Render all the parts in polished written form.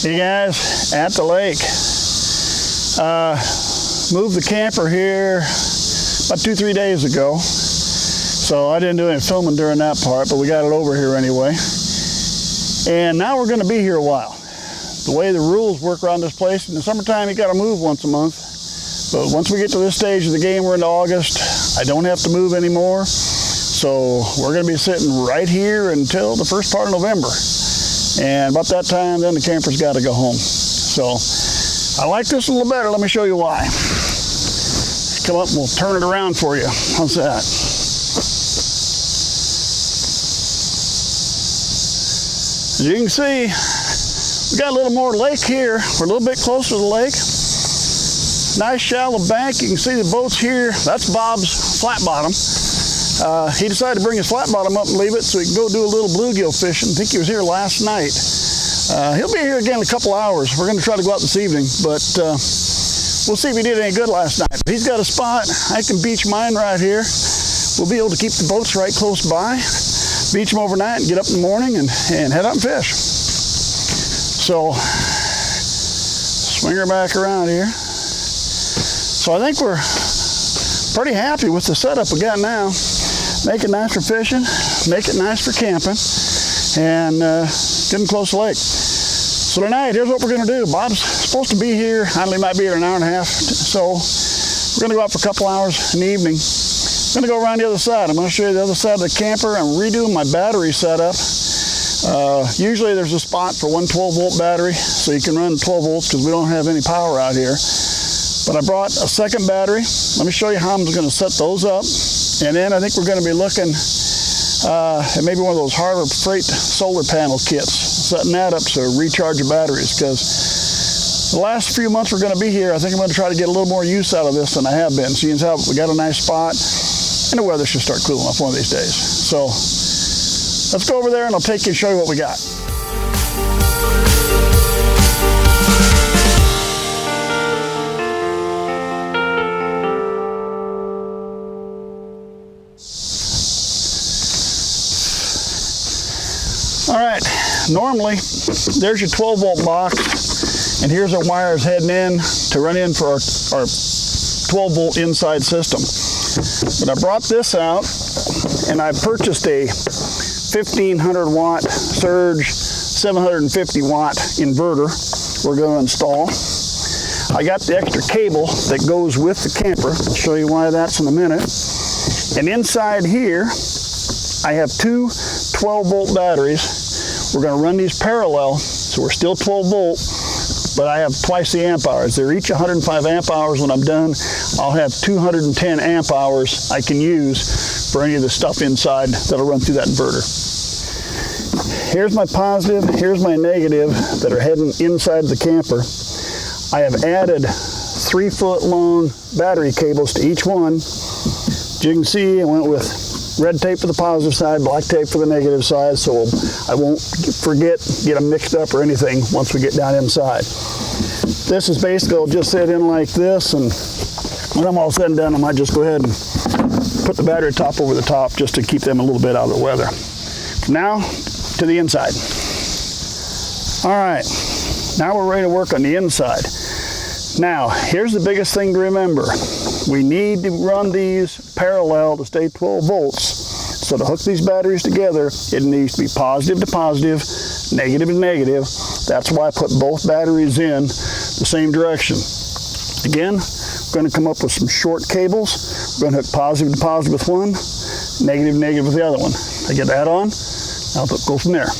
Hey guys, at the lake. Moved the camper here about 2-3 days ago. So I didn't do any filming during that part, but we got it over here anyway. And now we're going to be here a while. The way the rules work around this place, in the summertime you got to move once a month. But once we get to this stage of the game, we're into August, I don't have to move anymore. So we're going to be sitting right here until the first part of November. And about that time, then the camper's got to go home. So I like this a little better. Let me show you why. Come up and we'll turn it around for you. How's that? As you can see, we got a little more lake here. We're a little bit closer to the lake. Nice shallow bank. You can see the boats here. That's Bob's flat bottom. He decided to bring his flat bottom up and leave it so he can go do a little bluegill fishing. I think he was here last night. He'll be here again in a couple hours. We're going to try to go out this evening, but we'll see if he did any good last night. He's got a spot. I can beach mine right here. We'll be able to keep the boats right close by, beach them overnight, and get up in the morning and head out and fish. So, swing her back around here. So I think we're pretty happy with the setup we got now. Make it nice for fishing, make it nice for camping, and getting close to the lake. So tonight, here's what we're going to do. Bob's supposed to be here. I don't know, he might be here in an hour and a half. So we're going to go out for a couple hours in the evening. I'm going to go around the other side. I'm going to show you the other side of the camper. I'm redoing my battery setup. Usually there's a spot for one 12-volt battery, so you can run 12 volts because we don't have any power out here. But I brought a second battery. Let me show you how I'm going to set those up. And then I think we're going to be looking at maybe one of those Harbor Freight solar panel kits, setting that up to recharge your batteries, because the last few months we're going to be here, I think I'm going to try to get a little more use out of this than I have been. Seeing as how we got a nice spot, and the weather should start cooling off one of these days. So let's go over there and I'll take you and show you what we got. All right, normally there's your 12-volt box, and here's our wires heading in to run in for our 12-volt inside system. But I brought this out, and I purchased a 1500-watt surge 750-watt inverter we're going to install. I got the extra cable that goes with the camper. I'll show you why that's in a minute. And inside here, I have two 12-volt batteries. We're going to run these parallel, so we're still 12 volt, but I have twice the amp hours. They're each 105 amp hours. When I'm done, I'll have 210 amp hours I can use for any of the stuff inside that'll run through that inverter. Here's my positive, here's my negative that are heading inside the camper. I have added 3-foot long battery cables to each one. As you can see, I went with red tape for the positive side, black tape for the negative side, so I won't get them mixed up or anything once we get down inside. This is basically, I'll just sit in like this, and when I'm all said and done, I might just go ahead and put the battery top over the top just to keep them a little bit out of the weather. Now, to the inside. All right, now we're ready to work on the inside. Now, here's the biggest thing to remember. We need to run these parallel to stay 12 volts. So to hook these batteries together, it needs to be positive to positive, negative to negative. That's why I put both batteries in the same direction. Again, we're going to come up with some short cables. We're going to hook positive to positive with one, negative to negative with the other one. I get that on, I'll go from there.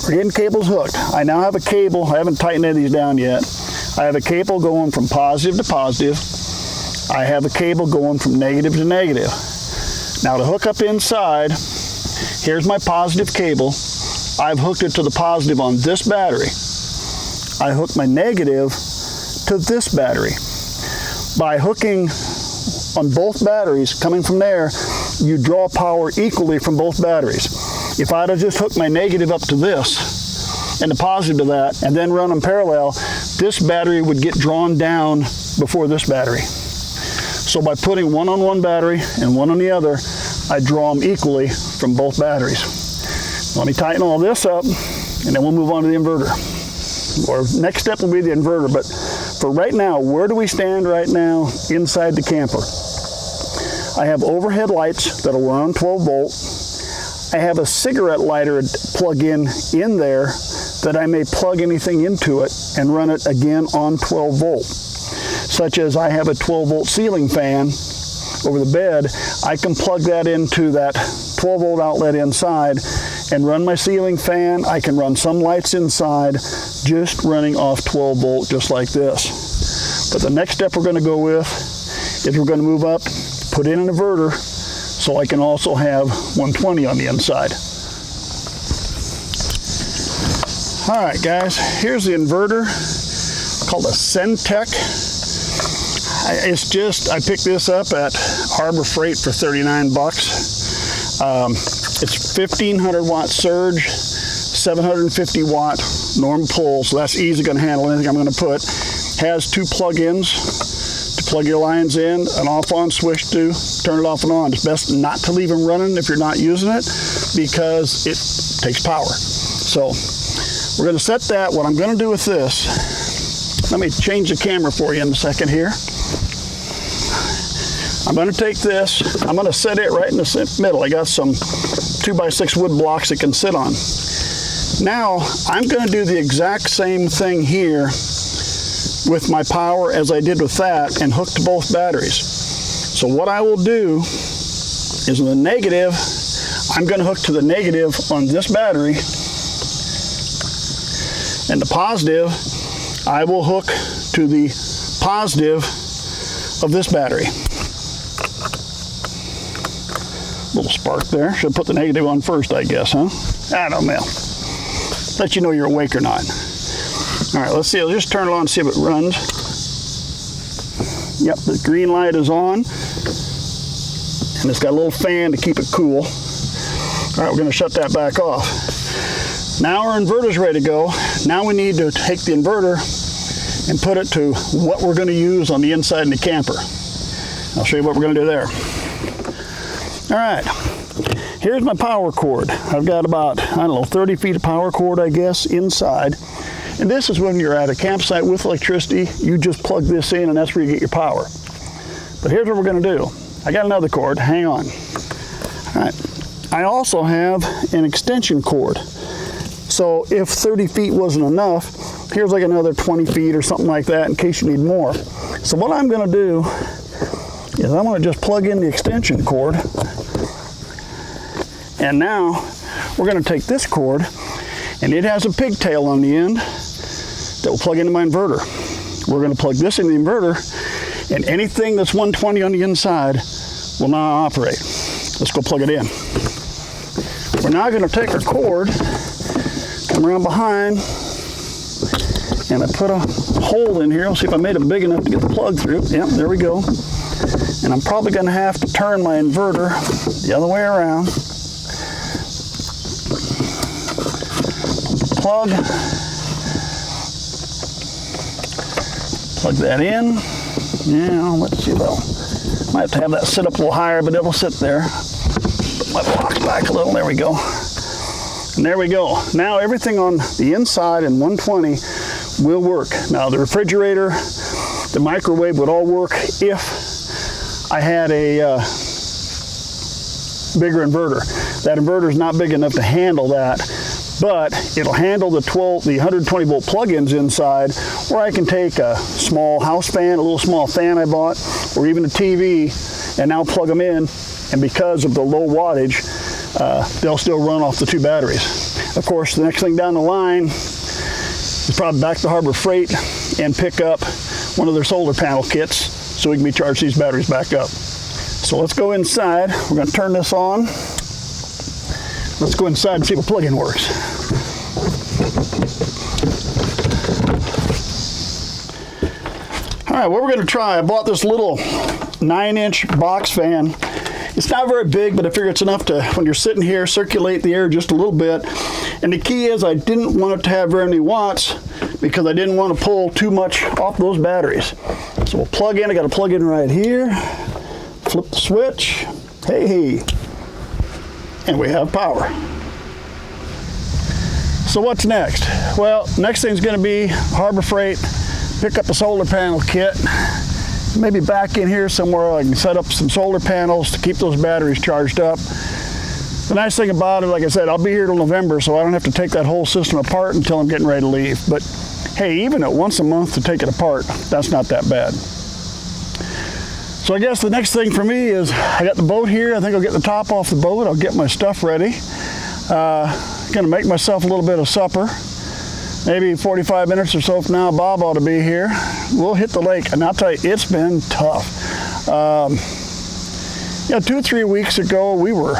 We're getting cables hooked. I now have a cable, I haven't tightened any of these down yet. I have a cable going from positive to positive. I have a cable going from negative to negative. Now to hook up inside, here's my positive cable. I've hooked it to the positive on this battery. I hooked my negative to this battery. By hooking on both batteries coming from there, you draw power equally from both batteries. If I'd have just hooked my negative up to this and the positive to that and then run them parallel, this battery would get drawn down before this battery. So by putting one on one battery and one on the other, I draw them equally from both batteries. Let me tighten all this up, and then we'll move on to the inverter. or next step will be the inverter. But for right now, where do we stand right now inside the camper? I have overhead lights that'll run on 12 volt. I have a cigarette lighter plug-in in there that I may plug anything into it and run it again on 12 volt. Such as I have a 12 volt ceiling fan over the bed, I can plug that into that 12 volt outlet inside and run my ceiling fan. I can run some lights inside just running off 12 volt just like this. But the next step we're going to go with is we're going to move up, put in an inverter so I can also have 120 on the inside. All right, guys, here's the inverter called a Centec. It's just, I picked this up at Harbor Freight for 39 bucks. It's 1500 watt surge, 750 watt normal pull, so that's easy, going to handle anything I'm going to put. Has two plug-ins to plug your lines in, an off-on switch to turn it off and on. It's best not to leave them running if you're not using it because it takes power. So we're going to set that. What I'm going to do with this, let me change the camera for you in a second here. I'm going to take this, I'm going to set it right in the middle. I got some 2x6 wood blocks it can sit on. Now, I'm going to do the exact same thing here with my power as I did with that and hook to both batteries. So what I will do is in the negative, I'm going to hook to the negative on this battery, and the positive, I will hook to the positive of this battery. Little spark there. Should put the negative on first, I guess, huh? I don't know. Let you know you're awake or not. All right, let's see. I'll just turn it on and see if it runs. Yep, the green light is on. And it's got a little fan to keep it cool. All right, we're going to shut that back off. Now our inverter's ready to go. Now we need to take the inverter and put it to what we're going to use on the inside in the camper. I'll show you what we're going to do there. All right, here's my power cord. I've got about, I don't know, 30 feet of power cord, I guess, inside. And this is when you're at a campsite with electricity, you just plug this in and that's where you get your power. But here's what we're going to do. I got another cord, hang on. All right, I also have an extension cord. So if 30 feet wasn't enough, here's like another 20 feet or something like that in case you need more. So what I'm going to do is I'm going to just plug in the extension cord. And now we're going to take this cord, and it has a pigtail on the end that will plug into my inverter. We're going to plug this in the inverter, and anything that's 120 on the inside will now operate. Let's go plug it in. We're now going to take our cord, come around behind, and I put a hole in here. I'll see if I made it big enough to get the plug through. Yep, there we go. And I'm probably going to have to turn my inverter the other way around. Plug that in. Now, let's see though. Might have to have that sit up a little higher, but it'll sit there. Put my block back a little. There we go. And there we go. Now everything on the inside in 120 will work. Now the refrigerator, the microwave would all work if I had a bigger inverter. That inverter is not big enough to handle that, but it'll handle the 120 volt plug-ins inside, where I can take a small house fan, a little small fan I bought, or even a TV, and now plug them in, and because of the low wattage, they'll still run off the two batteries. Of course, the next thing down the line is probably back to Harbor Freight and pick up one of their solar panel kits so we can recharge these batteries back up. So let's go inside. We're going to turn this on. Let's go inside and see if the plug-in works. All right, what we're going to try, I bought this little 9-inch box fan. It's not very big, but I figure it's enough to, when you're sitting here, circulate the air just a little bit. And the key is I didn't want it to have very many watts because I didn't want to pull too much off those batteries. So we'll plug in. I got to plug in right here. Flip the switch. Hey, and we have power. So what's next? Well, next thing's going to be Harbor Freight, pick up a solar panel kit, maybe back in here somewhere I can set up some solar panels to keep those batteries charged up. The nice thing about it, like I said, I'll be here till November, so I don't have to take that whole system apart until I'm getting ready to leave. But hey, even at once a month to take it apart, that's not that bad. So I guess the next thing for me is I got the boat here. I think I'll get the top off the boat. I'll get my stuff ready. Gonna make myself a little bit of supper. Maybe 45 minutes or so from now, Bob ought to be here. We'll hit the lake, and I'll tell you, it's been tough. 2 or 3 weeks ago, we were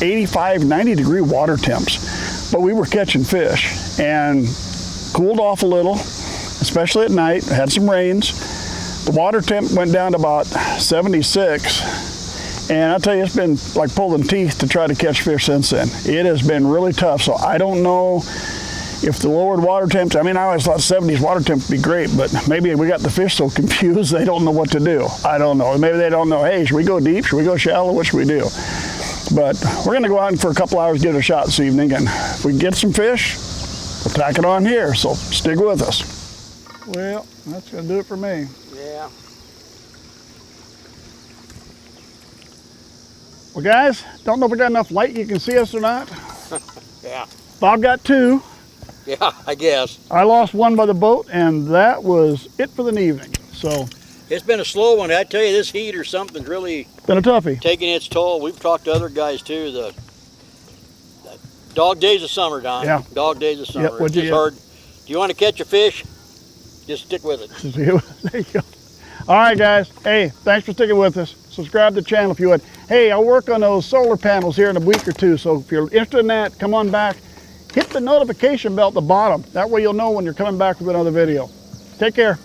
85, 90 degree water temps, but we were catching fish and cooled off a little, especially at night. Had some rains. The water temp went down to about 76. And I'll tell you, it's been like pulling teeth to try to catch fish since then. It has been really tough. So I don't know if the lowered water temps, I mean, I always thought 70s water temp would be great, but maybe we got the fish so confused they don't know what to do. I don't know. Maybe they don't know, hey, should we go deep? Should we go shallow? What should we do? But we're going to go out and for a couple hours give it a shot this evening. And if we can get some fish, we'll tack it on here. So stick with us. Well, that's going to do it for me. Yeah. Well, guys, don't know if we got enough light you can see us or not. Yeah. Bob got 2. Yeah, I guess. I lost 1 by the boat, and that was it for the evening. So it's been a slow one. I tell you, this heat or something's really been a toughie. Taking its toll. We've talked to other guys too. The dog days of summer, Don. Yeah. Dog days of summer. Yep, it's just hard. Do you want to catch a fish? Just stick with it. There you go. All right, guys. Hey, thanks for sticking with us. Subscribe to the channel if you would. Hey, I'll work on those solar panels here in a week or 2. So if you're interested in that, come on back. Hit the notification bell at the bottom. That way you'll know when you're coming back with another video. Take care.